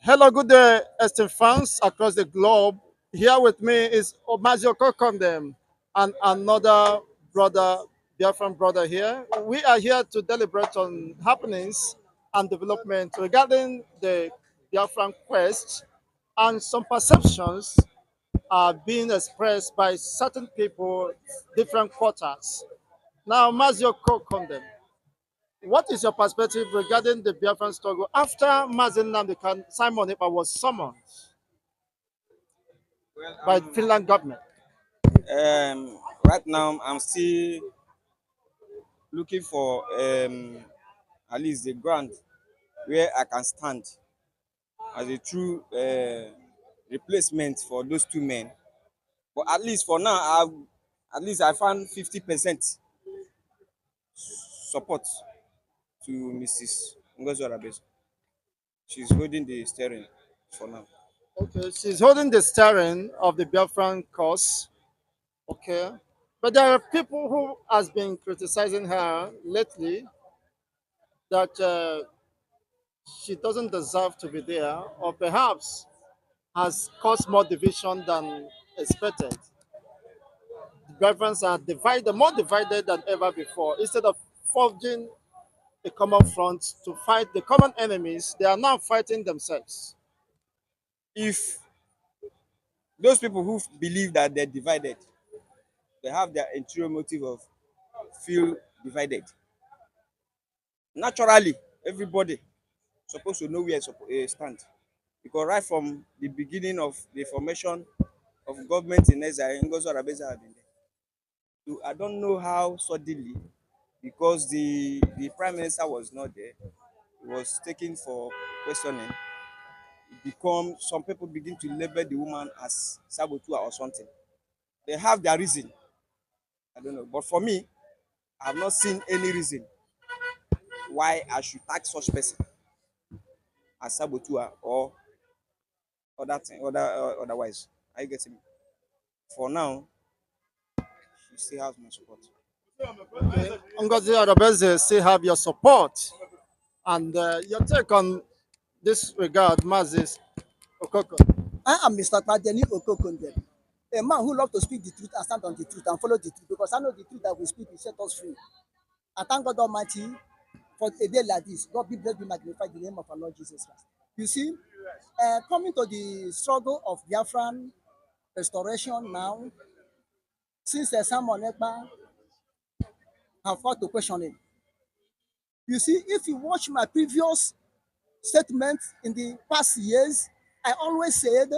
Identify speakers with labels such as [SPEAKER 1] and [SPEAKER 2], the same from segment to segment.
[SPEAKER 1] Hello, good day, esteemed fans across the globe. Here with me is Mazi Okoko and another brother, Biafran brother here. We are here to deliberate on happenings and development regarding the Biafran quest, and some perceptions are being expressed by certain people, different quarters. Now, Mazi Okoko, what is your perspective regarding the Biafran struggle after Mazi Simon Ekpa was summoned
[SPEAKER 2] Well,
[SPEAKER 1] by the Finland government?
[SPEAKER 2] right now I'm still looking for at least the ground where I can stand as a true replacement for those two men. But at least for now, I found 50% support to Mrs. Ngozi Orabueze. She's holding the steering for now.
[SPEAKER 1] Okay, she's holding the steering of the Biafran cause. Okay, but there are people who has been criticizing her lately that she doesn't deserve to be there, or perhaps has caused more division than expected. The Biafrans are divided, more divided than ever before. Instead of forging a common front to fight the common enemies, they are now fighting themselves.
[SPEAKER 2] If those people who believe that they're divided, they have their interior motive of feel divided. Naturally, everybody supposed to know where stand, because right from the beginning of the formation of government in exile, Ngozi Orabueze have been there. So I don't know how suddenly, because the prime minister was not there, he was taken for questioning. It become some people begin to label the woman as saboteur or something. They have their reason. I don't know, but for me, I have not seen any reason why I should tag such person as saboteur or other thing, otherwise. Are you getting me? For now, she still has my support.
[SPEAKER 1] Okay. Ngozi Orabueze still have your support, and your take on this regard, Mazis Okoko.
[SPEAKER 3] I am Mr. Kwadeni Okoko Ndem, a man who loves to speak the truth and stand on the truth and follow the truth, because I know the truth that we speak will set us free. I thank God Almighty for a day like this. God be blessed, be magnified in the name of our Lord Jesus Christ. You see, coming to the struggle of Biafran restoration now, since Simon Ekpa have fought to question it. You see, if you watch my previous statements in the past years, I always said,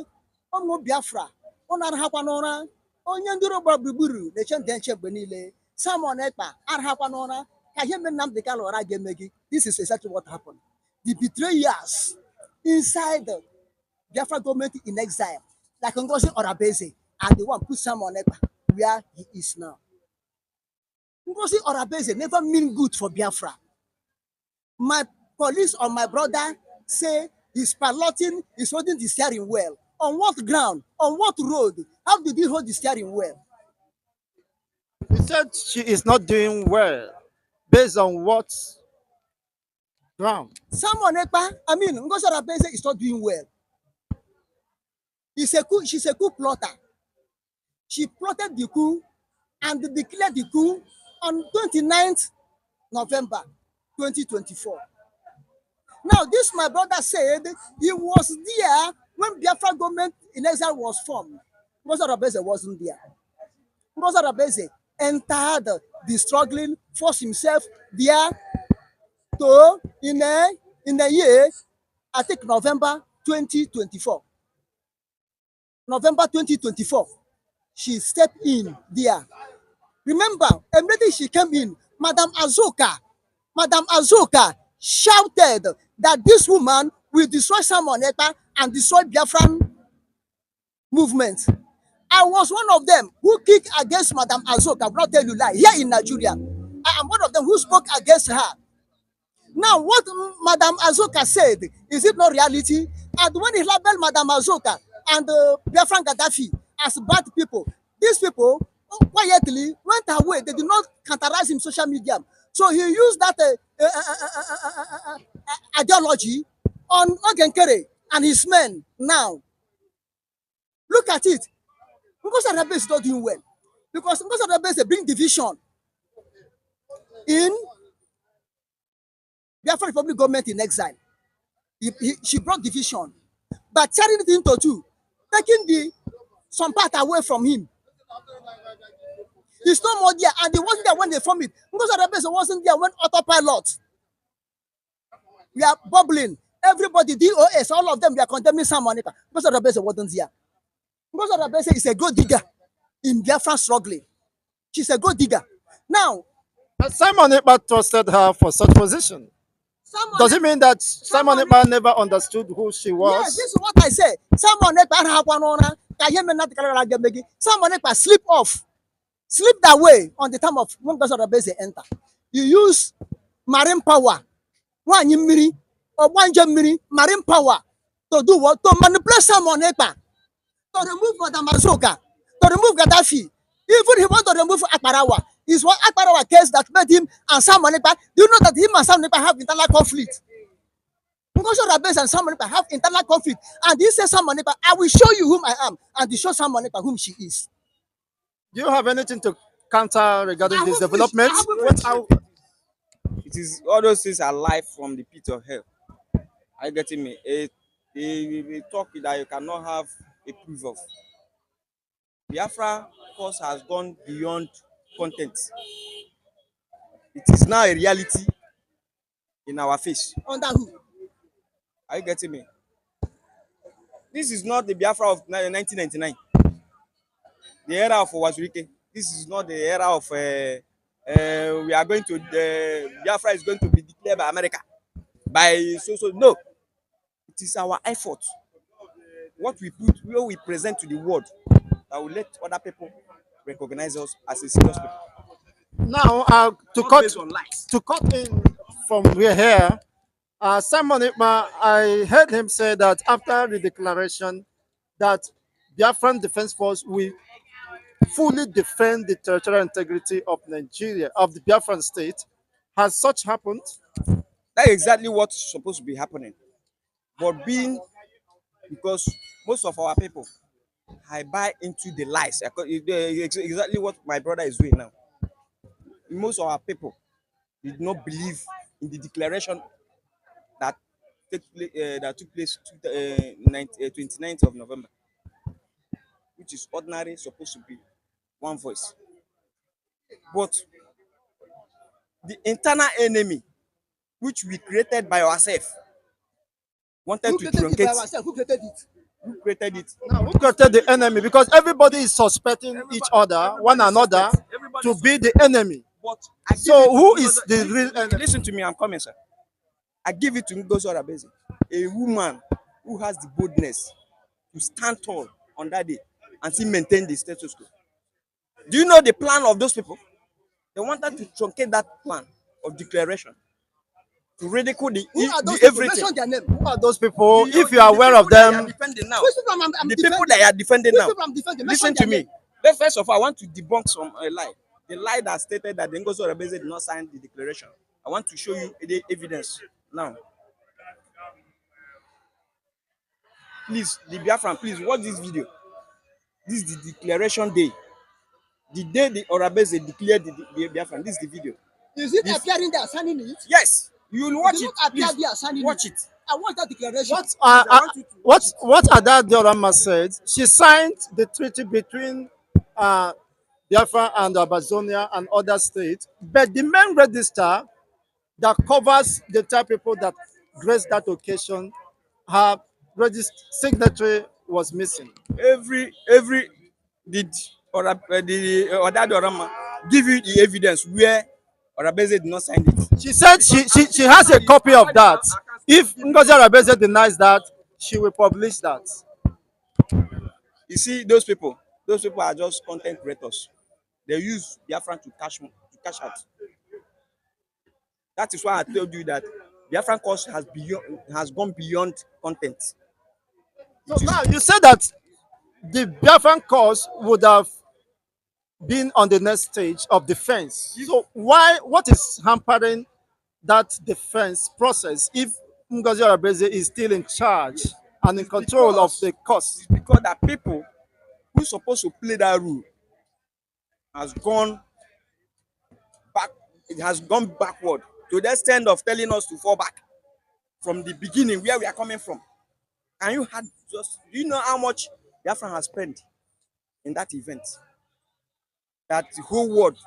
[SPEAKER 3] Omo Biafra, Onarhakwanora, Onyanduro Baburu, the Chendenche Benile, Simon Ekpa, Arhakwanora, Kayemenam de Calora Gemegi. This is exactly what happened. The betrayers inside the Biafra government in exile, like Ngozi Orabueze, are the one put Simon Ekpa where he is now. Ngozi Orabueze never mean good for Biafra. My police or my brother say he's piloting, he's holding the steering wheel. On what ground? On what road? How did he hold the steering wheel?
[SPEAKER 1] He said she is not doing well. Based on what ground?
[SPEAKER 3] Someone, Ngozi Orabueze is not doing well. She's a coup plotter. She plotted the coup and declared the coup on 29th November 2024. Now, this my brother said he was there when Biafra government in exile was formed. Ngozi Orabueze wasn't there. Ngozi Orabueze entered the struggling, forced himself there to in a year, I think November 2024. November 2024, she stepped in there. Remember, immediately she came in, Madam Azoka shouted that this woman will destroy Simon Ekpa and destroy Biafran movement. I was one of them who kicked against Madam Azoka. I will not tell you lie. Here in Nigeria, I am one of them who spoke against her. Now, what Madam Azoka said, is it not reality? And when he labeled Madam Azoka and Biafran Gaddafi as bad people, these people quietly went away. They did not counterize him social media. So he used that ideology on Ogenkere. and his men now. Look at it. Ngozi Arabe is not doing well because Ngozi Arabe is bring division in Biafra Republic government in exile. She brought division by tearing it into two, taking the some part away from him. He's no more there, and he wasn't there when they formed it. Ngozi Arabe wasn't there when autopilot. We are bubbling. Everybody, DOS, all of them, we are condemning Sam Monica. Ngozi Arabe wasn't there. Ngozi Arabe is a gold digger in Biafra struggling. She's a gold digger. Now,
[SPEAKER 1] Simon Ekpa trusted her for such position. Does it mean that Simon Ekpa never understood who she was?
[SPEAKER 3] Yes, this is what I say. Simon Ekpa slip off, slip that way on the time of when Ngozi Arabe enter. You use marine power, marine power to do what? To manipulate Simon Ekpa, to remove Madam Mazuka, to remove Gaddafi. Even he want to remove Akbarawa. It's what Akbarawa case that made him and Simon Ekpa. Do you know that him and Simon Ekpa have internal conflict? Ngozi Arabe and Simon Ekpa have internal conflict. And he says Simon Ekpa, I will show you whom I am. And he shows Simon Ekpa whom she is.
[SPEAKER 1] Do you have anything to counter regarding this development?
[SPEAKER 2] It is all those things are life from the pit of hell. Are you getting me? A talk that you cannot have a proof of. Biafra cause has gone beyond content. It is now a reality in our face.
[SPEAKER 3] Under who?
[SPEAKER 2] Are you getting me? This is not the Biafra of 1999, the era of Wazirike. This is not the era of we are going to Biafra is going to be declared by America by so. No, it is our effort, what we put, where we present to the world, that will let other people recognize us as a serious people.
[SPEAKER 1] Now, to cut in from here, Simon Ekpa, I heard him say that after the declaration that Biafran Defense Force will fully defend the territorial integrity of Nigeria, of the Biafran state. Has such happened?
[SPEAKER 2] That is exactly what's supposed to be happening. But being, because most of our people, I buy into the lies. Exactly what my brother is doing now. Most of our people did not believe in the declaration that took place 29th of November, which is ordinary supposed to be one voice. But the internal enemy, which we created by ourselves, wanted
[SPEAKER 3] Who
[SPEAKER 2] to
[SPEAKER 3] created it by
[SPEAKER 2] truncate.
[SPEAKER 3] ourselves? Who created it?
[SPEAKER 2] Who created it?
[SPEAKER 1] Now, who created the enemy? Because everybody is suspecting each other, one another, to be the enemy.
[SPEAKER 2] But
[SPEAKER 1] so, who is the real enemy?
[SPEAKER 2] Listen to me, I'm coming, sir. I give it to Ngozi Orabueze, a woman who has the boldness to stand tall on that day and still maintain the status quo. Do you know the plan of those people? They wanted to truncate that plan of declaration, to ridicule the everything.
[SPEAKER 3] Mention their name.
[SPEAKER 1] Who are those people? If you are aware of them,
[SPEAKER 2] The people that are defending now. Listen to me. First of all, I want to debunk some lie. The lie that stated that the Ngozi Orabueze did not sign the declaration. I want to show you the evidence now. Please, the Biafran, please watch this video. This is the declaration day. The day the Orabueze declared the Biafran. This is the video.
[SPEAKER 3] Is it appearing there signing it?
[SPEAKER 2] Yes, you will watch it.
[SPEAKER 3] Appear there signing
[SPEAKER 2] watch it.
[SPEAKER 3] I want that declaration.
[SPEAKER 1] What Ada Diorama said, she signed the treaty between Biafra and Abazonia and other states, but the main register that covers the type of people that graced that occasion, her signatory was missing.
[SPEAKER 2] Every did the Ada Diorama give you the evidence where Orabueze did not sign it?
[SPEAKER 1] She said she has a copy of that. If Ngozi Orabueze denies that, she will publish that.
[SPEAKER 2] You see, those people are just content creators. They use Biafran to cash out. That is why I told you that Biafran cause has gone beyond content.
[SPEAKER 1] So now you said that the Biafran cause would have been on the next stage of defense. So what is hampering that defense process if Ngozi Orabueze is still in charge? and in control of the cost.
[SPEAKER 2] It's because that people who supposed to play that role has gone back. It has gone backward to the extent of telling us to fall back from the beginning where we are coming from. Can you had just do you know how much Biafra has spent in that event? That the whole world,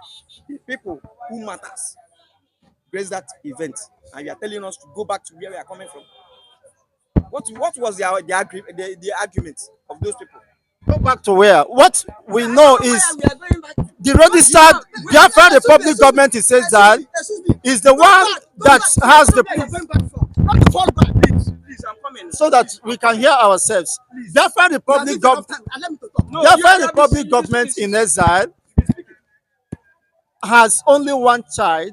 [SPEAKER 2] the people who matters, grace that event, and you are telling us to go back to where we are coming from. What was the argument of those people?
[SPEAKER 1] Go back to where? What we know is
[SPEAKER 3] We are going back.
[SPEAKER 1] the registered Biafra Republic government in Exile is the one that has the proof,
[SPEAKER 3] Not fall back.
[SPEAKER 2] Please, I'm coming.
[SPEAKER 1] so that we can hear ourselves. Biafra Republic government.
[SPEAKER 3] Allow me to talk.
[SPEAKER 2] No,
[SPEAKER 1] Biafra Republic government in exile has only one child,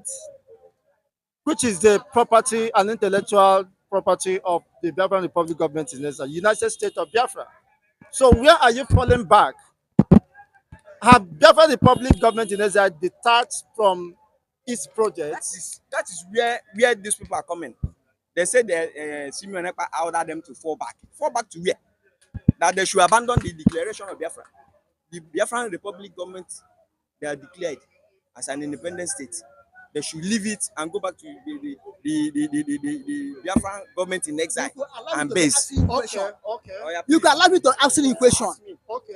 [SPEAKER 1] which is the property and intellectual property of the Biafra Republic government in exile, United States of Biafra. So where are you falling back? Have Biafra Republic government in exile detached from its
[SPEAKER 2] that
[SPEAKER 1] projects?
[SPEAKER 2] is where these people are coming. They say that Simeon Ekpa ordered them to fall back. Fall back to where? That they should abandon the declaration of Biafra. The Biafran Republic government, they are declared as an independent state. They should leave it and go back to the Biafran government in exile and base.
[SPEAKER 1] Okay.
[SPEAKER 2] Oh, yeah,
[SPEAKER 3] You can allow me to answer the question.
[SPEAKER 1] Okay.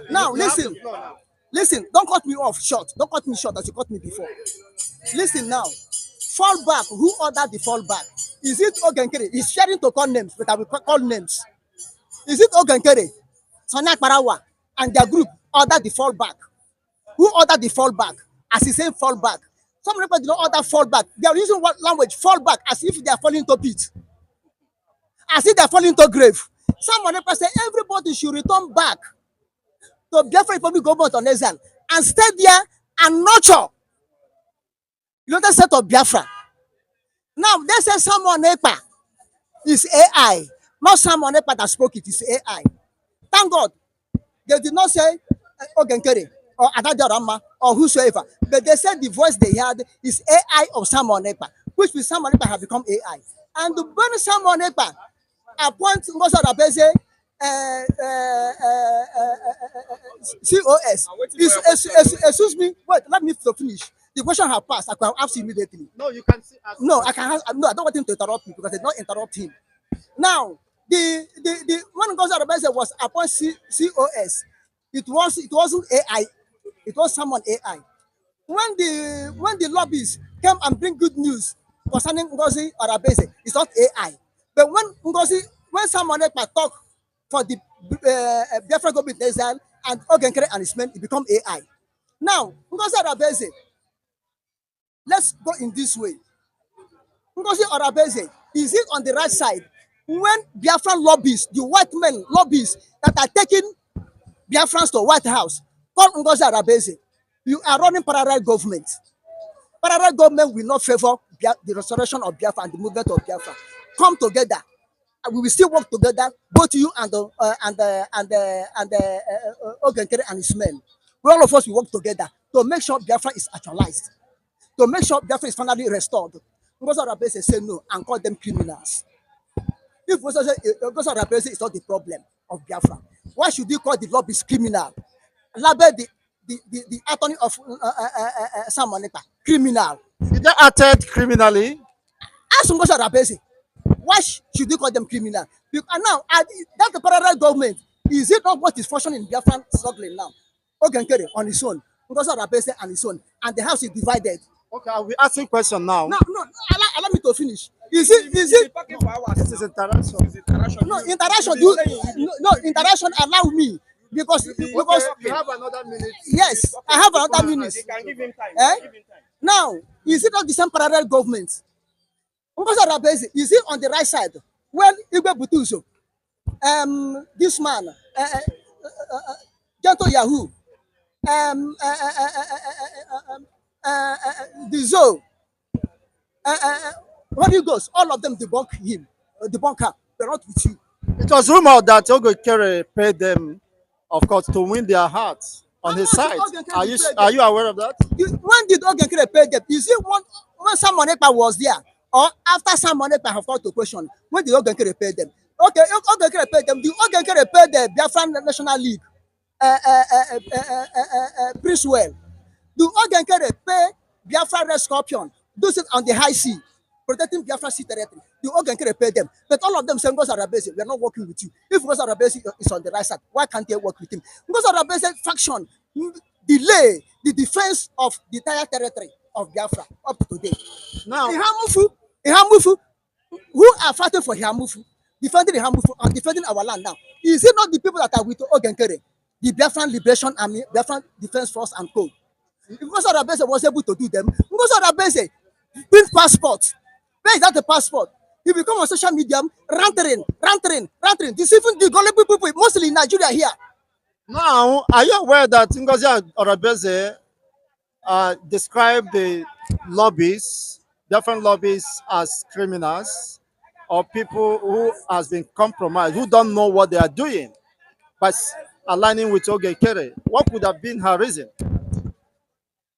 [SPEAKER 3] Now
[SPEAKER 1] You have
[SPEAKER 3] listen.
[SPEAKER 1] the floor now.
[SPEAKER 3] Listen, don't cut me off short. Don't cut me short as you cut me before. Listen now. Fall back. Who ordered the fall back? Is it Ogenkere? He's sharing to call names, but I will call names. Is it Ogenkere, Sonia Parawa, and their group ordered the fall back? Who ordered the fall back? As he said, fall back. Some people do not order fall back. They are using what language? Fall back, as if they are falling into pit, as if they are falling into grave. Some people say everybody should return back to Biafra Republic government on exile and stay there and nurture United States of Biafra. Now they say someone Ekpa is AI, not someone Ekpa that spoke it is AI. Thank God they did not say Ogenkere or Adada Rama or whosoever, but they said the voice they had is AI of Samuel Ekpa, which means Samuel Ekpa have become AI. And when Samuel Ekpa appoint Ngozi Orabueze COS, excuse me, wait, let me to finish. The question has passed. I can ask immediately.
[SPEAKER 1] No, you can see.
[SPEAKER 3] No, I can. No, I don't want him to interrupt me because I did not interrupt him. Now, the when Ngozi Orabueze was appointed COS, it wasn't AI. It was someone AI. When the lobbyists came and bring good news concerning Ngozi Orabueze, it's not AI. But when someone talk for the Biafra government exile and Ogenkere and his men, it become AI. Now, Ngozi Orabueze, let's go in this way. Ngozi Orabueze, is it on the right side when Biafran lobbyists, the white men lobbyists that are taking Biafrans to White House, call Ngozi Orabueze, you are running parallel government. Parallel government will not favor the restoration of Biafra and the movement of Biafra. Come together. We will still work together, both you and Ogenkere and his men. All of us will work together to make sure Biafra is actualized, to make sure Biafra is finally restored. Ngozi Orabueze say no and call them criminals. If Ngozi Orabueze is not the problem of Biafra, why should you call the lobbyists criminal? Label the attorney of Sam Moneta criminal.
[SPEAKER 1] Did they acted criminally?
[SPEAKER 3] Ask Ngozi Orabueze, why should you call them criminal? And now, that's the parallel government. Is it not what is functioning in Biafran struggling now? Ogenkere on his own, Ngozi Orabueze on his own, and the house is divided.
[SPEAKER 1] Okay, I'll be asking question now.
[SPEAKER 3] No, allow me to finish. Is it?
[SPEAKER 1] This is interaction.
[SPEAKER 3] No interaction. No interaction. Allow me because
[SPEAKER 1] Okay, you have another minute.
[SPEAKER 3] yes, I have another minute.
[SPEAKER 2] You can give him time.
[SPEAKER 3] Eh?
[SPEAKER 2] Give him time.
[SPEAKER 3] Now, is it not the same parallel government? Ngozi Orabueze, is it on the right side? Well, Igwe Butuzo, this man, Gento Yahoo, the Zo, Holy Ghost, all of them debunk him, debunk her. They're not with you.
[SPEAKER 1] It was rumored that Ogokere paid them, of course, to win their hearts on his side. Are you aware of that?
[SPEAKER 3] When did Ogenkere pay them? Is it when Sam Moneta was there, or after Sam Moneta have called to question? When did Ogenkere pay them? Okay, Ogenkere paid them. The Ogenkere paid the Biafran National League, Prince well. The Ogenkere pay Biafra Red Scorpion, those it on the high sea, protecting Biafra sea territory. The Ogenkere pay them. But all of them say, Ngozi Orabueze, we are not working with you. If Ngozi Orabueze is on the right side, why can't they work with him? Ngozi Orabueze faction delay the defense of the entire territory of Biafra up to today.
[SPEAKER 1] Now,
[SPEAKER 3] Ihamufu, who are fighting for Ihamufu, defending Ihamufu and defending our land now? Is it not the people that are with Ogenkere, the Biafran Liberation Army, Biafran Defense Force and Co? If Ngozi Orabueze was able to do them, Ngozi Orabueze print passport. Where is that the passport? He become on social media, ranting, deceiving the gullible people, mostly in Nigeria here.
[SPEAKER 1] now, are you aware that Ngozi Orabueze described the lobbies, different lobbies, as criminals or people who has been compromised, who don't know what they are doing, by aligning with Ogenkere? What would have been her reason?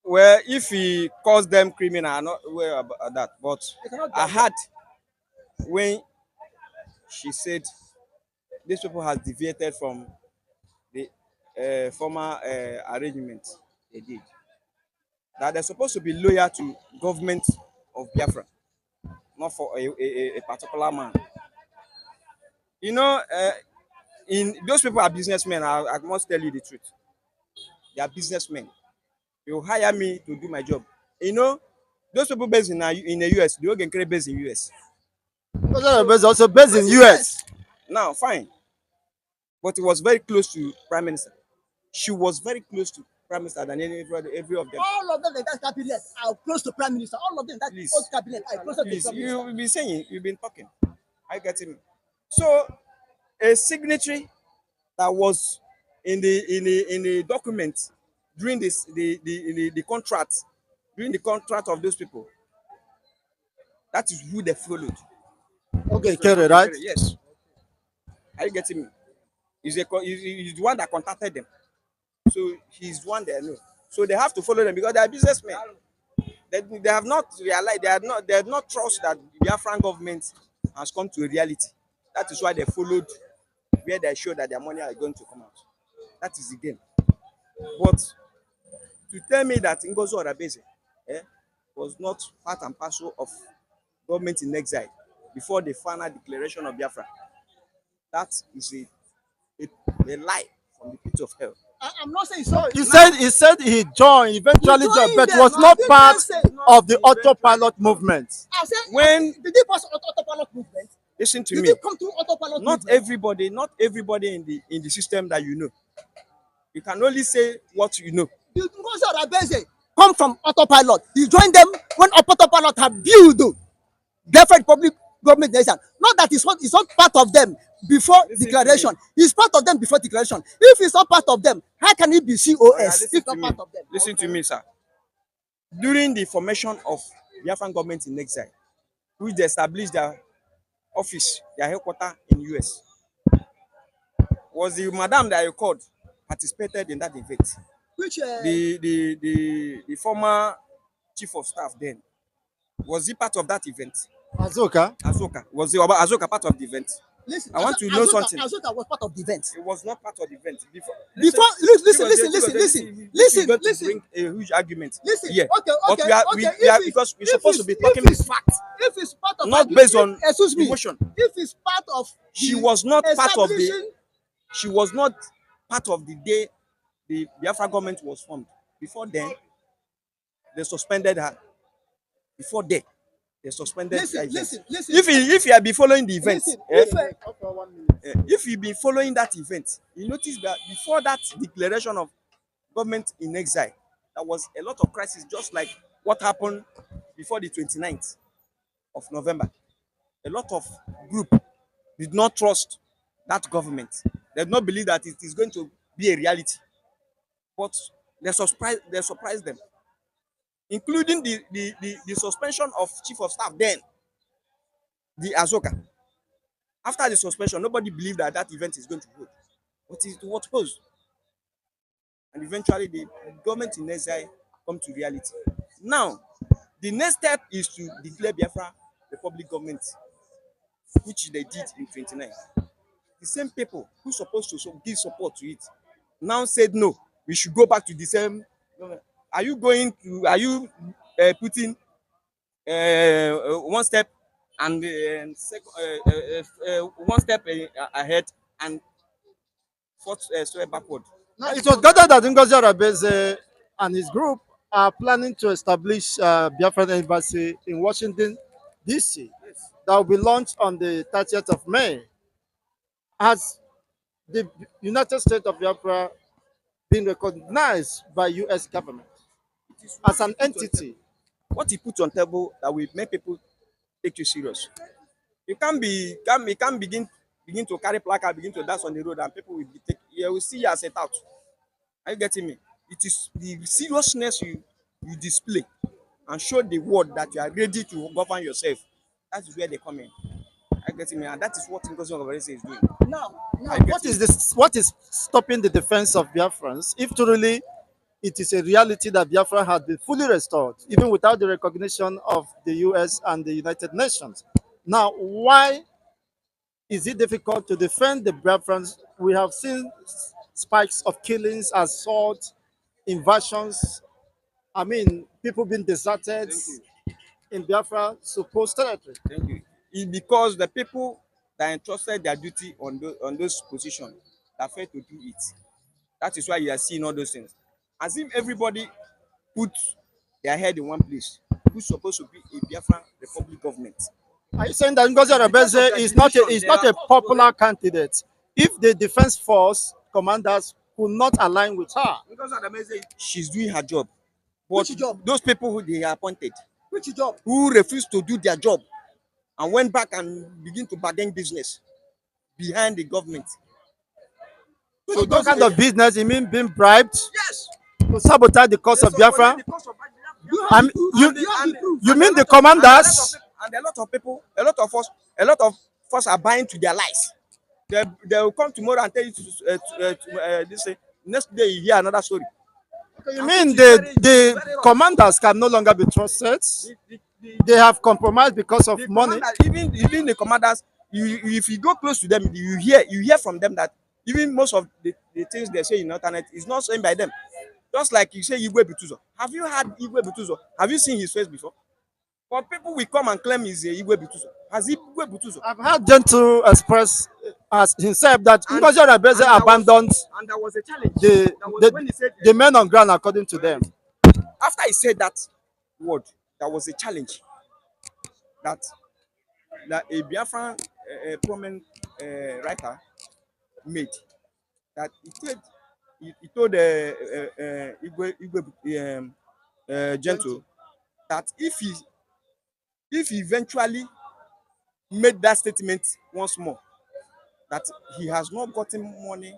[SPEAKER 2] Well, if he calls them criminal, I'm not aware about that. But I heard when she said these people has deviated from the former arrangement they did, that they're supposed to be loyal to government of Biafra, not for a particular man. You know, in those people are businessmen. I must tell you the truth. They are businessmen. You hire me to do my job. You know, those people based in the US, the Ogenkere based in US.
[SPEAKER 1] Ngozi Orabueze is also based in US.
[SPEAKER 2] Now, fine. But it was very close to Prime Minister. She was very close to Prime Minister than every of them.
[SPEAKER 3] All of them in that cabinet are close to Prime Minister. All of them in that
[SPEAKER 2] Please.
[SPEAKER 3] old cabinet are close to
[SPEAKER 2] Please,
[SPEAKER 3] Prime Minister.
[SPEAKER 2] you've been saying, you've been talking. I get him. So, a signatory that was in the document during the contract, during the contract of those people, that is who they followed.
[SPEAKER 1] Ogenkere, right?
[SPEAKER 2] Yes. Are you getting me? He's the one that contacted them. So he's the one they know. So they have to follow them because they are businessmen. They have not realized, they have not trust that the Biafran government has come to a reality. That is why they followed where they show that their money are going to come out. That is the game. But to tell me that Ngozi Orabueze was not part and parcel of government in exile before the final declaration of Biafra, that is a lie from the pit of hell.
[SPEAKER 3] I'm not saying so.
[SPEAKER 1] He said he joined, eventually
[SPEAKER 3] He
[SPEAKER 1] joined,
[SPEAKER 3] joined
[SPEAKER 1] but
[SPEAKER 3] them.
[SPEAKER 1] was
[SPEAKER 3] I
[SPEAKER 1] not
[SPEAKER 3] didn't
[SPEAKER 1] part
[SPEAKER 3] say-
[SPEAKER 1] of the autopilot movement.
[SPEAKER 3] I said,
[SPEAKER 2] When-
[SPEAKER 3] did they pass autopilot movement?
[SPEAKER 2] Listen to
[SPEAKER 3] Did
[SPEAKER 2] me.
[SPEAKER 3] it come to autopilot
[SPEAKER 2] Not
[SPEAKER 3] movement?
[SPEAKER 2] not everybody in the system that you know. You can only say what you know.
[SPEAKER 3] Did Ngozi Orabueze come from autopilot? He joined them when autopilot had built different public government nation. Not that it's not part of them before
[SPEAKER 2] Listen to
[SPEAKER 3] declaration.
[SPEAKER 2] me.
[SPEAKER 3] It's part of them before declaration. If it's not part of them, how can it be COS
[SPEAKER 2] Listen
[SPEAKER 3] if
[SPEAKER 2] to
[SPEAKER 3] not
[SPEAKER 2] me.
[SPEAKER 3] part of them?
[SPEAKER 2] Listen to me, sir. During the formation of Biafran government in exile, which they established their office, their headquarters in US, was the madam that I called participated in that event.
[SPEAKER 3] Which
[SPEAKER 2] The former chief of staff then, was he part of that event?
[SPEAKER 1] Azuka.
[SPEAKER 2] Azoka. Was the Azoka part of the event?
[SPEAKER 3] listen,
[SPEAKER 2] I want to know something.
[SPEAKER 3] Azuka was part of the event.
[SPEAKER 2] It was not part of the event. Before
[SPEAKER 3] Listen,
[SPEAKER 2] going to
[SPEAKER 3] listen.
[SPEAKER 2] bring a huge argument.
[SPEAKER 3] Listen,
[SPEAKER 2] Yeah.
[SPEAKER 3] okay,
[SPEAKER 2] But we are
[SPEAKER 3] if
[SPEAKER 2] because we're
[SPEAKER 3] if
[SPEAKER 2] supposed to
[SPEAKER 3] it's-
[SPEAKER 2] be talking
[SPEAKER 3] if
[SPEAKER 2] with
[SPEAKER 3] it's-
[SPEAKER 2] facts,
[SPEAKER 3] If it's part of
[SPEAKER 2] not based on
[SPEAKER 3] excuse me,
[SPEAKER 2] emotion.
[SPEAKER 3] if it's part of
[SPEAKER 2] She
[SPEAKER 3] the
[SPEAKER 2] was not part of the.
[SPEAKER 3] establishing-
[SPEAKER 2] She was not part of the day the Biafra government was formed. Before then, they suspended her. Before then, they suspended her.
[SPEAKER 3] Listen.
[SPEAKER 2] If you have been following the event,
[SPEAKER 3] Listen,
[SPEAKER 2] if you've been following that event, you notice that before that declaration of government in exile, there was a lot of crisis, just like what happened before the 29th of November. A lot of group did not trust that government. They did not believe that it is going to be a reality. But they surprised them, including the suspension of chief of staff then, the Azoka. After the suspension, nobody believed that that event is going to hold. But it was posed. And eventually the government in exile come to reality. Now, the next step is to declare Biafra the public government which they did in 29. The same people who supposed to give support to it now said no, we should go back to the same. Are you going to? Are you putting one step and one step ahead and four step backward?
[SPEAKER 1] Now, it was gathered that Ngozi Orabueze and his group are planning to establish Biafran embassy in Washington, D.C. that will be launched on the 30th of May. Has the United States of Biafra been recognized by U.S. government as an entity?
[SPEAKER 2] What you put on table that will make people take you serious. You can't begin to carry placard, begin to dance on the road, and people will be take. You will see you as a tout. Are you getting me? It is the seriousness you display and show the world that you are ready to govern yourself. That is where they come in. Are you getting me? And that is what Ngozi Orabueze is doing.
[SPEAKER 1] Now, what is this? What is stopping the defense of Biafrans? If truly it is a reality that Biafra had been fully restored, even without the recognition of the US and the United Nations. Now, why is it difficult to defend the Biafrans? We have seen spikes of killings, assault, invasions. I mean, people being deserted in Biafra supposed territory.
[SPEAKER 2] Thank you. It's because the people that entrusted their duty on those positions that failed to do it. That is why you are seeing all those things. As if everybody put their head in one place, who's supposed to be a Biafran Republic government.
[SPEAKER 1] Are you saying that Ngozi Orabueze is not a popular candidate? If the defense force commanders could not align with her,
[SPEAKER 2] Because she's doing her job. But
[SPEAKER 3] Which job?
[SPEAKER 2] those people who they appointed,
[SPEAKER 3] Which job?
[SPEAKER 2] who refused to do their job and went back and begin to bargain business behind the government.
[SPEAKER 1] so those kind of business, you mean being bribed
[SPEAKER 2] Yes.
[SPEAKER 1] to sabotage the cause of Biafra?
[SPEAKER 3] have
[SPEAKER 1] You mean the commanders?
[SPEAKER 2] And a lot of people, a lot of us are buying to their lies. They will come tomorrow and tell you this next day you hear another story.
[SPEAKER 1] You mean the commanders can no longer be trusted? They have compromised because of money.
[SPEAKER 2] Even the commanders, if you go close to them, you hear from them that even most of the things they say in the internet is not saying by them. Just like you say Igwe Bituzo. Have you heard Igwe Bituzo? Have you seen his face before? But people will come and claim he's Igwe Bituzo. Has Igwe Bituzo?
[SPEAKER 1] I've heard Gentle express as himself that Ngozi Orabueze abandoned
[SPEAKER 2] And there was a challenge. When he said,
[SPEAKER 1] the men on ground, according to them.
[SPEAKER 2] after he said that word, there was a challenge that a Biafran prominent writer made. That he told Igwe Gentle that if he eventually made that statement once more, that he has not gotten money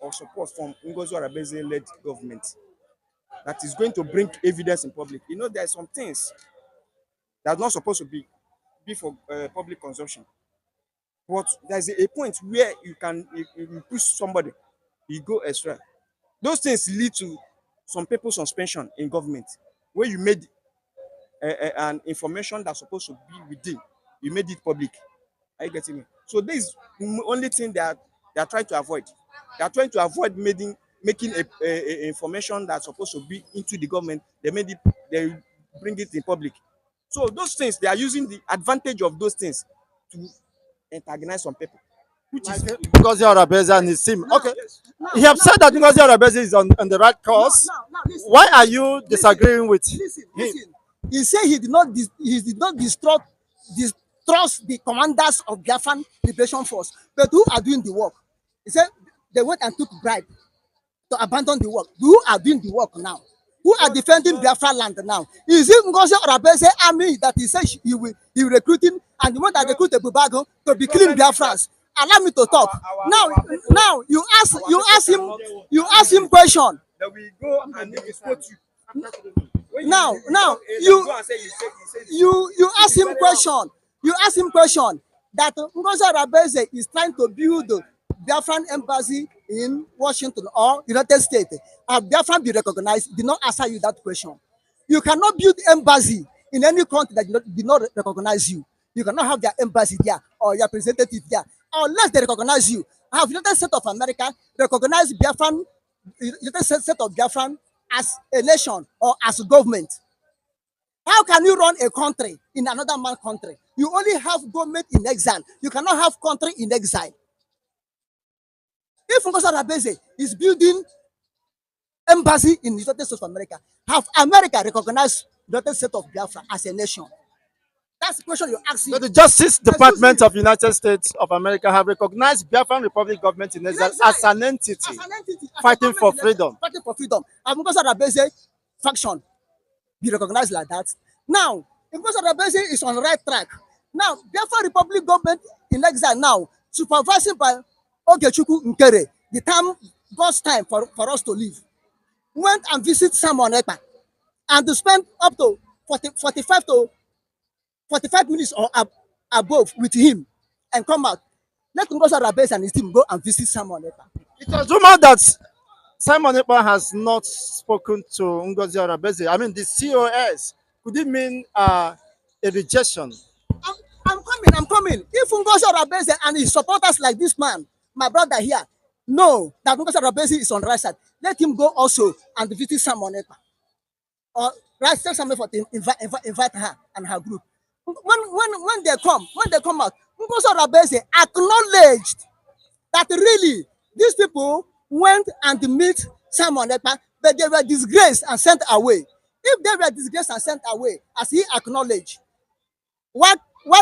[SPEAKER 2] or support from Ngozi Orabueze-led government, that is going to bring evidence in public. You know, there are some things that are not supposed to be for public consumption. But there's a point where you can, if you push somebody, you go extra. Those things lead to some people's suspension in government, where you made an information that's supposed to be within, you made it public. Are you getting me? So this is the only thing they are trying to avoid. They are trying to avoid making a information that's supposed to be into the government. They bring it in public. So those things, they are using the advantage of those things to antagonize some people. Which is
[SPEAKER 1] Ngozi Orabueze and his team. Okay. You have said that Ngozi Orabueze is on the right course. Why are you disagreeing with him?
[SPEAKER 3] Listen. He said he did not distrust the commanders of Biafran Liberation Force, but who are doing the work? He said they went and took bribe to abandon the work. Who are doing the work now? Who are defending Biafra land now? Is it Ngozi Orabueze army that he said he will recruiting and the one that recruit the Bubago to be killing Biafrans? Allow me to talk. Now you ask him question.
[SPEAKER 2] that we go and maybe quote you.
[SPEAKER 3] Now you ask him question. You ask him question that Ngozi Orabueze is trying to build the Biafran embassy in Washington or United States. Have Biafran be recognized? Did not answer you that question. You cannot build embassy in any country that did not recognize you. You cannot have their embassy there or your representative there unless they recognize you. Have United States of America recognized Biafran, United States of Biafran as a nation or as a government? How can you run a country in another man's country? You only have government in exile. You cannot have country in exile. If Ngozi Orabueze is building embassy in the United States of America, have America recognized the United States of Biafra as a nation? That's the question you're asking.
[SPEAKER 1] So the Justice Department of United States of America have recognized Biafran Republic government in exile as an entity fighting for freedom.
[SPEAKER 3] Fighting for freedom. And Ngozi Orabueze faction be recognized like that. Now, if Ngozi Orabueze is on the right track, now Biafra Republic government in exile now, supervising by Ogechukwu Nkere, the time God's time for us to live, went and visit Simon Ekpa and to spend up to 45 minutes or above with him and come out. Let Ngozi Orabueze and his team go and visit Simon Ekpa.
[SPEAKER 1] It was rumored that Simon Ekpa has not spoken to Ngozi Orabueze. I mean, the COS. Could it mean a rejection?
[SPEAKER 3] I'm coming. If Ngozi Orabueze and his supporters like this man, my brother here, know that Ngozi Orabueze is on the right side, let him go also and visit Simon Ekpa. Or tell somebody for to invite her and her group. When they come out, Ngozi Orabueze acknowledged that really these people went and meet Simon Ekpa, but they were disgraced and sent away. If they were disgraced and sent away, as he acknowledged, why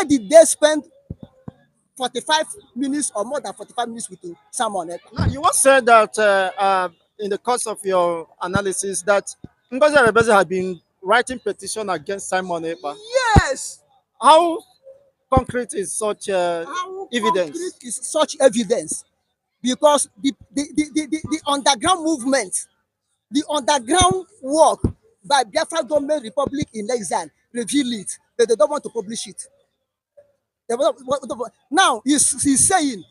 [SPEAKER 3] did they spend 45 minutes or more than 45 minutes with Simon Ekpa?
[SPEAKER 1] Now, you once said that in the course of your analysis that Ngozi Orabueze had been writing petition against Simon Ekpa.
[SPEAKER 3] Yes.
[SPEAKER 1] How concrete is such
[SPEAKER 3] How
[SPEAKER 1] evidence?
[SPEAKER 3] concrete is such evidence? Because the underground movement, the underground work by Biafra government Republic in exile reveal it, but they don't want to publish it. Now he's saying,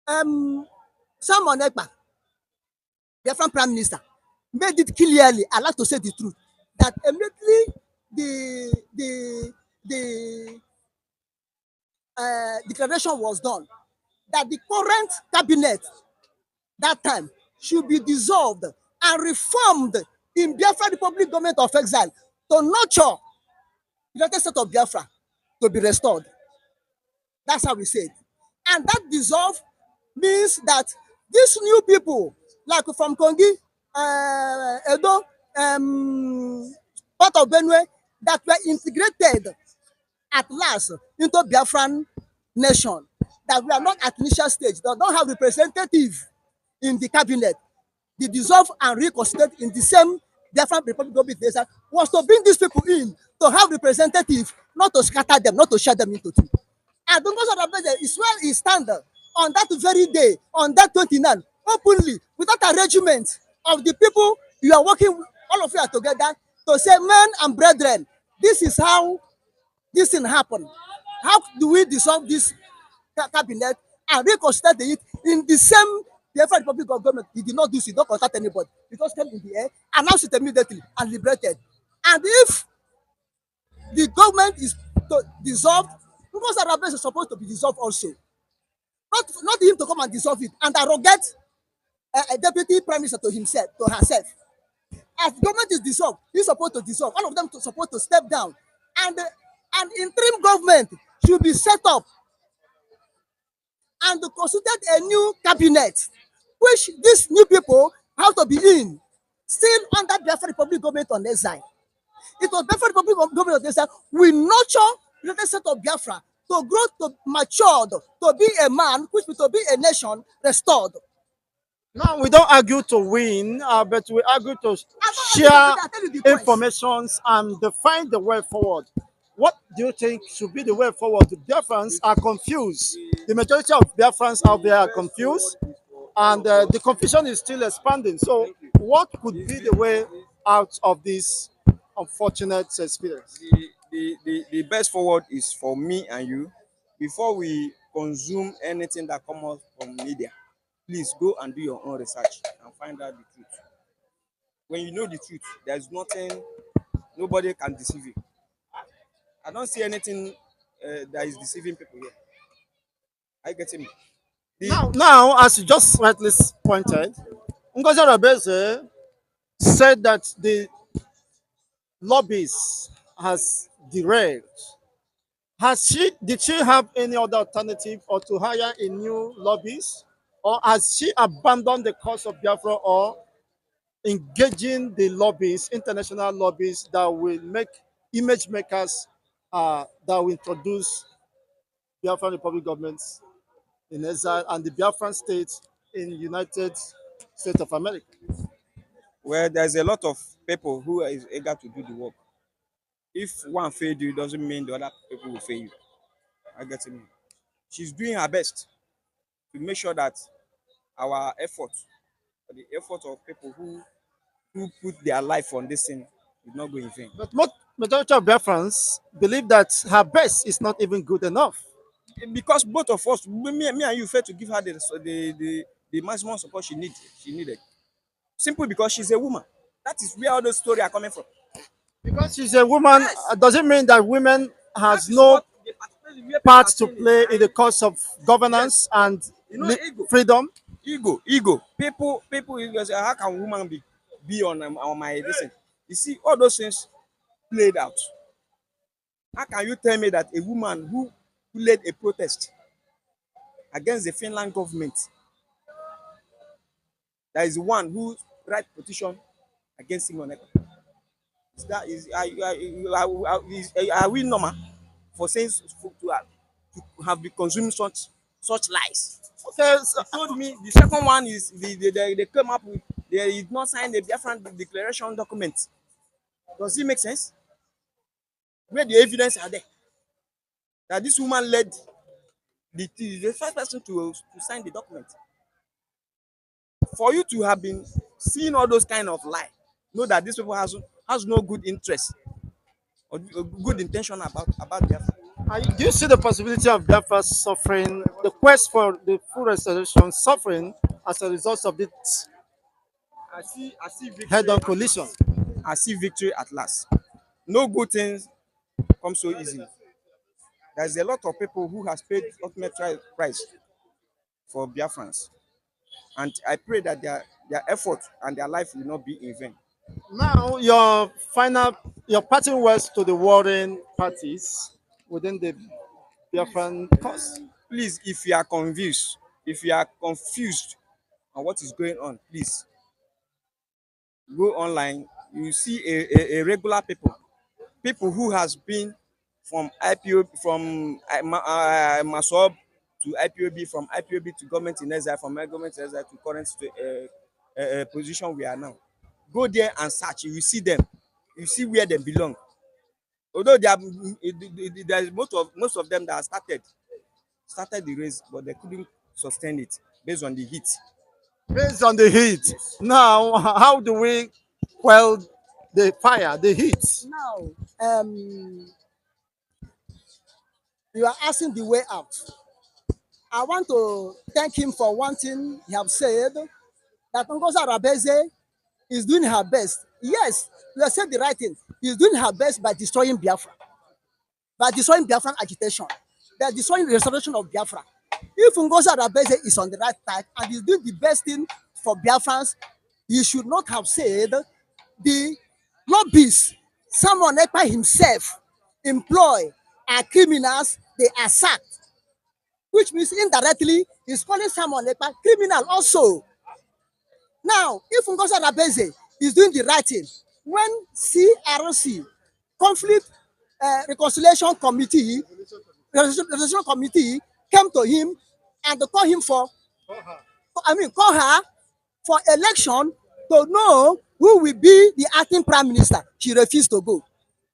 [SPEAKER 3] Simon Ekpa, Biafran Prime Minister, made it clearly, allowed to say the truth, that immediately the declaration was done, that the current cabinet that time should be dissolved and reformed in Biafra Republic government of exile to nurture the United States of Biafra to be restored. That's how we say it. And that dissolve means that these new people, like from Kongi, Edo, part of Benue, that were integrated at last into Biafran nation, that we are not at initial stage, they don't have representative in the cabinet, they dissolve and reconstitute in the same Biafran Republic government was to bring these people in to have representative, not to scatter them, not to share them into two. And Ngozi Orabueze is well he stand on that very day, on that 29, openly, without arrangement of the people you are working, all of you are together, to say, men and brethren, this is how this thing happened. How do we dissolve this cabinet and reconstitute it in the same Biafra Republic of government? He did not do so, he did not contact anybody. He just came in the air, announced it immediately, and liberated. And if the government is dissolved, Ngozi Orabueze is supposed to be dissolved also. Not him to come and dissolve it and arrogate a deputy prime minister to himself, to herself. As the government is dissolved, he's supposed to dissolve. All of them supposed to step down. And an interim government should be set up and to constitute a new cabinet, which these new people have to be in, still under Biafra Republic government on exile. It was Biafra Republic government on exile. We nurture the United States of Biafra to grow, to mature, to be a man, which will to be a nation restored.
[SPEAKER 1] Now, we don't argue to win, but we argue to share informations and define the way forward. What do you think should be the way forward? The Biafrans are confused. The majority of Biafrans out there are confused, and the confusion is still expanding. So, what could be the way out of this unfortunate experience?
[SPEAKER 2] The best forward is for me and you. Before we consume anything that comes out from media, please go and do your own research and find out the truth. When you know the truth, there's nothing, nobody can deceive you. I don't see anything that is deceiving people here. Are you getting me? The
[SPEAKER 1] Now, as you just rightly pointed, Ngozi Orabueze said that the lobbies has derailed. Did she have any other alternative or to hire a new lobbies? Or has she abandoned the cause of Biafra or engaging the lobbies, international lobbies that will make image makers that will introduce Biafran Republic governments in exile and the Biafran state in United States of America?
[SPEAKER 2] Where there's a lot of people who is eager to do the work. If one failed you, it doesn't mean the other people will fail you. I get me. She's doing her best to make sure that our effort, the effort of people who put their life on this thing, is not going in vain.
[SPEAKER 1] But majority of Biafrans believe that her best is not even good enough.
[SPEAKER 2] Because both of us, me and you, failed to give her the maximum support she needed. Simply because she's a woman. That is where all those stories are coming from.
[SPEAKER 1] Because she's a woman,
[SPEAKER 2] Yes,
[SPEAKER 1] doesn't mean that women
[SPEAKER 2] that
[SPEAKER 1] has
[SPEAKER 2] is
[SPEAKER 1] no
[SPEAKER 2] what the particular where people
[SPEAKER 1] part
[SPEAKER 2] are
[SPEAKER 1] to
[SPEAKER 2] saying
[SPEAKER 1] play in
[SPEAKER 2] it.
[SPEAKER 1] the cause of
[SPEAKER 2] Yes,
[SPEAKER 1] governance and
[SPEAKER 2] you know, ego,
[SPEAKER 1] freedom.
[SPEAKER 2] ego. People, you guys say, how can woman be on my listen? You see, all those things played out. How can you tell me that a woman who led a protest against the Finland government, that is the one who write petition against him on echo? Is that is are we normal for saying to have been consuming such lies?
[SPEAKER 1] Okay,
[SPEAKER 2] He told me the second one is they came up with they did not sign the Biafran declaration document. Does it make sense? Where the evidence are there that this woman led the first person to sign the document. For you to have been seeing all those kind of lie, know that these people has no good interest or good intention about Biafra.
[SPEAKER 1] do you see the possibility of Biafra suffering, the quest for the full restoration suffering as a result of this
[SPEAKER 2] I see victory
[SPEAKER 1] head-on
[SPEAKER 2] at
[SPEAKER 1] collision?
[SPEAKER 2] last. I see victory at last. No good things come so easily. There's a lot of people who has paid ultimate price for Biafrans. And I pray that their effort and their life will not be in vain.
[SPEAKER 1] Now, your parting words to the warring parties within the Biafran cause.
[SPEAKER 2] Please, if you are confused, if you are confused on what is going on, please go online. You see a regular people who has been from IPO from Masob to IPOB, from IPOB to government in exile, from government in exile to current position we are now. Go there and search. You will see them. You see where they belong. Although they are, there is most of them that started the race, but they couldn't sustain it based on the heat.
[SPEAKER 1] Based on the heat.
[SPEAKER 2] Yes.
[SPEAKER 1] Now, how do we quell the fire, the heat?
[SPEAKER 3] Now, you are asking the way out. I want to thank him for one thing he have said that Ngozi Orabueze is doing her best. Yes, you have said the right thing. He's doing her best by destroying Biafra, by destroying Biafran agitation, by destroying the restoration of Biafra. If Ngozi Orabueze is on the right track and is doing the best thing for Biafrans, he should not have said the lobbies, someone by himself, employ are criminals, they are sacked, which means indirectly he's calling someone Ekpa criminal also. Now, if Ngozi Orabueze is doing the right thing, when CRC, Conflict Reconciliation Committee, Resolution Committee came to him and call him for, call her for election to know who will be the acting prime minister, she refused to go.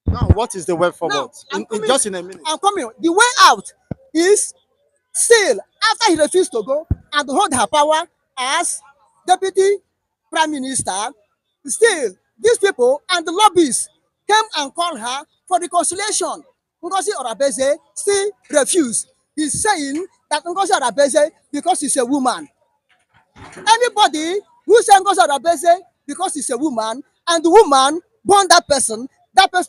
[SPEAKER 1] Now, what is the way
[SPEAKER 3] Now,
[SPEAKER 1] forward? Just in a minute.
[SPEAKER 3] I'm coming. The way out is still after he refused to go and hold her power as deputy prime minister, still these people and the lobbyists came and called her for reconciliation. Ngozi Orabueze still refused. He's saying that Ngozi Orabueze, because she's a woman, anybody who say Ngozi Orabueze because she's a woman and the woman born that person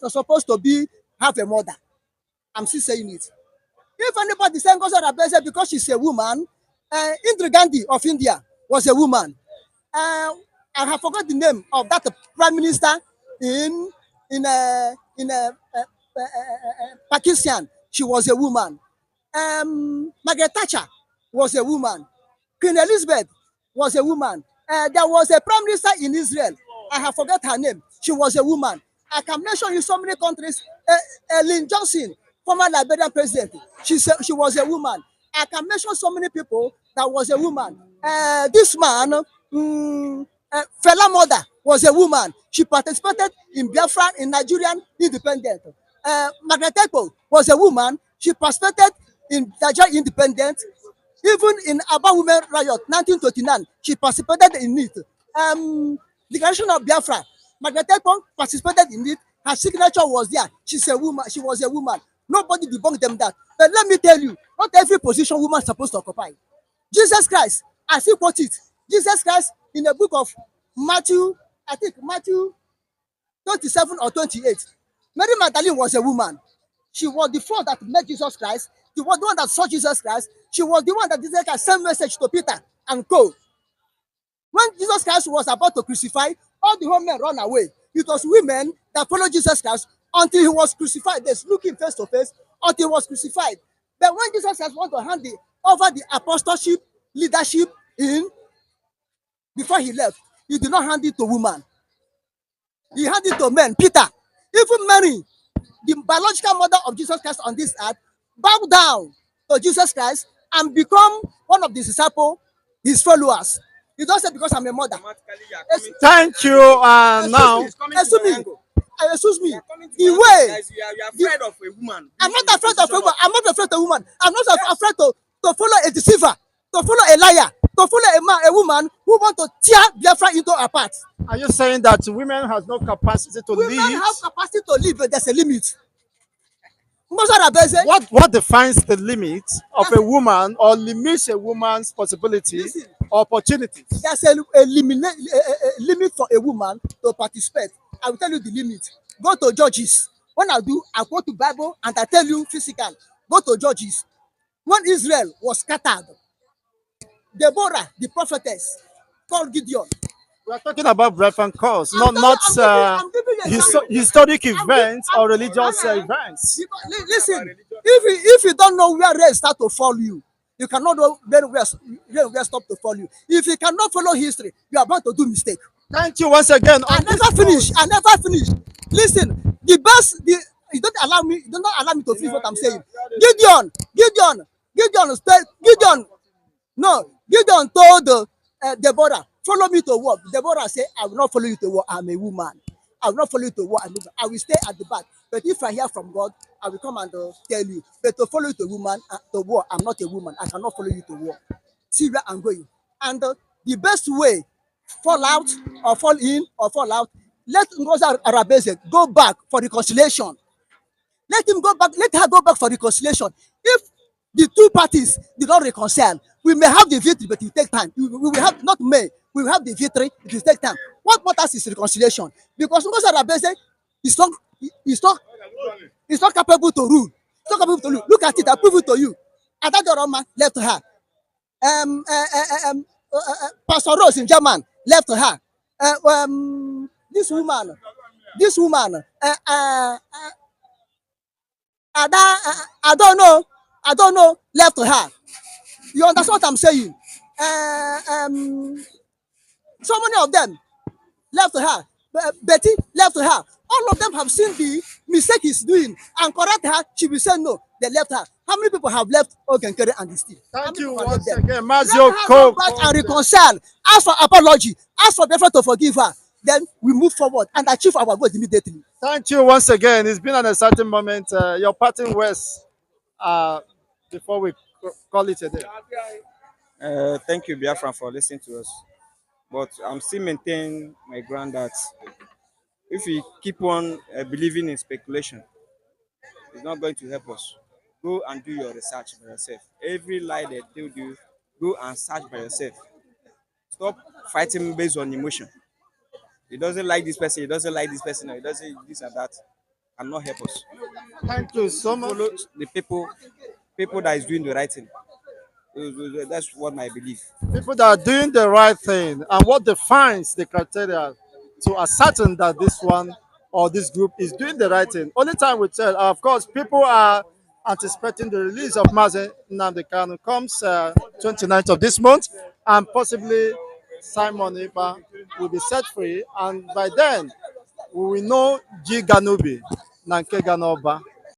[SPEAKER 3] is supposed to be have a mother. I'm still saying it. If anybody saying Ngozi Orabueze because she's a woman, Indira Gandhi of India was a woman. Uh, I have forgot the name of that prime minister in Pakistan. She was a woman. Margaret Thatcher was a woman. Queen Elizabeth was a woman. There was a prime minister in Israel. I have forgot her name. She was a woman. I can mention you so many countries. Ellen Johnson, former Liberian president, she was a woman. I can mention so many people that was a woman. This man, Fela Mother, was a woman. She participated in Biafra in Nigerian independence. Margaret Ekpo was a woman. She participated in Nigeria independence. Even in Aba Women Riot 1929, she participated in it. Declaration of Biafra, Margaret Ekpo participated in it. Her signature was there. She's a woman. She was a woman. Nobody debunked them that. But let me tell you, not every position woman is supposed to occupy. Jesus Christ, I still quote it. Jesus Christ in the book of Matthew, I think Matthew 27 or 28. Mary Magdalene was a woman. She was the first that met Jesus Christ. She was the one that saw Jesus Christ. She was the one that Jesus Christ sent message to Peter and co. When Jesus Christ was about to crucify, all the whole men run away. It was women that followed Jesus Christ until he was crucified. They look him face to face until he was crucified. But when Jesus Christ wanted to hand over the apostleship leadership in before he left, he did not hand it to woman. He handed it to men. Peter, even Mary, the biological mother of Jesus Christ on this earth, bowed down to Jesus Christ and become one of the disciples, his followers. He don't say because I'm a mother.
[SPEAKER 1] Thank you. Now,
[SPEAKER 3] Excuse me. Excuse me.
[SPEAKER 2] You are coming to
[SPEAKER 3] The
[SPEAKER 2] my
[SPEAKER 3] way
[SPEAKER 2] guys, you are afraid of a woman.
[SPEAKER 3] I'm
[SPEAKER 2] being
[SPEAKER 3] not
[SPEAKER 2] in a
[SPEAKER 3] afraid of a
[SPEAKER 2] position
[SPEAKER 3] woman. I'm not afraid of a woman. I'm not afraid to follow a deceiver, to follow a liar, to follow a man, a woman who want to tear Biafra into apart.
[SPEAKER 1] are you saying that women has no capacity to
[SPEAKER 3] Women
[SPEAKER 1] lead?
[SPEAKER 3] have capacity to live, but there's a limit. Ngozi Orabueze,
[SPEAKER 1] What defines the limit of a woman or limits a woman's possibility
[SPEAKER 3] listen,
[SPEAKER 1] or opportunities?
[SPEAKER 3] there's a limit for a woman to participate. I will tell you the limit. Go to Judges. When I do, I go to Bible and I tell you physical. Go to Judges. When Israel was scattered, Deborah, the prophetess, called Gideon.
[SPEAKER 1] We are talking about reference cause,
[SPEAKER 3] I'm
[SPEAKER 1] not
[SPEAKER 3] I'm giving you example.
[SPEAKER 1] historic
[SPEAKER 3] I'm gi-
[SPEAKER 1] events or religious
[SPEAKER 3] I'm-
[SPEAKER 1] events.
[SPEAKER 3] Listen, if you don't know where rain start to follow you, you cannot know where stop to follow you. If you cannot follow history, you are bound to do mistake.
[SPEAKER 1] Thank you once again.
[SPEAKER 3] I
[SPEAKER 1] On this
[SPEAKER 3] never finish.
[SPEAKER 1] note,
[SPEAKER 3] I never finish. Listen, the best, you don't allow me. You don't allow me to finish what I'm saying. Gideon, Gideon, Gideon. No, Gideon told Deborah, follow me to war. Deborah said, I will not follow you to war. I'm a woman. I will not follow you to war. I will stay at the back. But if I hear from God, I will come and tell you. But to follow you to woman to war, I'm not a woman. I cannot follow you to war. See where I'm going. And the best way, fall out or fall in or fall out, let Ngozi Orabueze go back for reconciliation. Let him go back, let her go back for reconciliation. If the two parties did not reconcile, we may have the victory, but it will take time. We will have, not may, we will have the victory, it will take time. What matters is reconciliation. Because Ngozi Orabueze is not, is not, is not capable to rule. He's not capable to rule. Look at it, I prove it to you. Adado Roma left her. Pastor Rose in German left her. This woman, I don't know. I don't know. Left her. You understand what I'm saying? So many of them left her. Betty left her. All of them have seen the mistake he's doing and correct her. She will say no. They left her. How many people have left Ogenkere and the steel?
[SPEAKER 1] thank you
[SPEAKER 3] How many
[SPEAKER 1] once
[SPEAKER 3] people have left
[SPEAKER 1] again,
[SPEAKER 3] them?
[SPEAKER 1] Mazi
[SPEAKER 3] Let her go
[SPEAKER 1] Okoko.
[SPEAKER 3] back and reconcile. Ask for apology. Ask for Biafra to forgive her. Then we move forward and achieve our goals immediately.
[SPEAKER 1] Thank you once again. It's been an exciting moment. Your parting words before we call it a day.
[SPEAKER 2] Thank you, Biafra, for listening to us. But I'm still maintaining my ground that if we keep on believing in speculation, it's not going to help us. Go and do your research by yourself. Every lie they told you, go and search by yourself. Stop fighting based on emotion. He doesn't like this person, he doesn't like this person, or he doesn't this and that. and not help us.
[SPEAKER 1] Thank you
[SPEAKER 2] We
[SPEAKER 1] so
[SPEAKER 2] should
[SPEAKER 1] much.
[SPEAKER 2] follow the people that is doing the right thing. That's what my belief.
[SPEAKER 1] People that are doing the right thing and what defines the criteria to ascertain that this one or this group is doing the right thing. Only time will tell. Of course, people are anticipating the release of Mazi Nnamdi Kanu comes 29th of this month, and possibly Simon Ipa will be set free, and by then we will know G Ganubi Nanke Ganoba.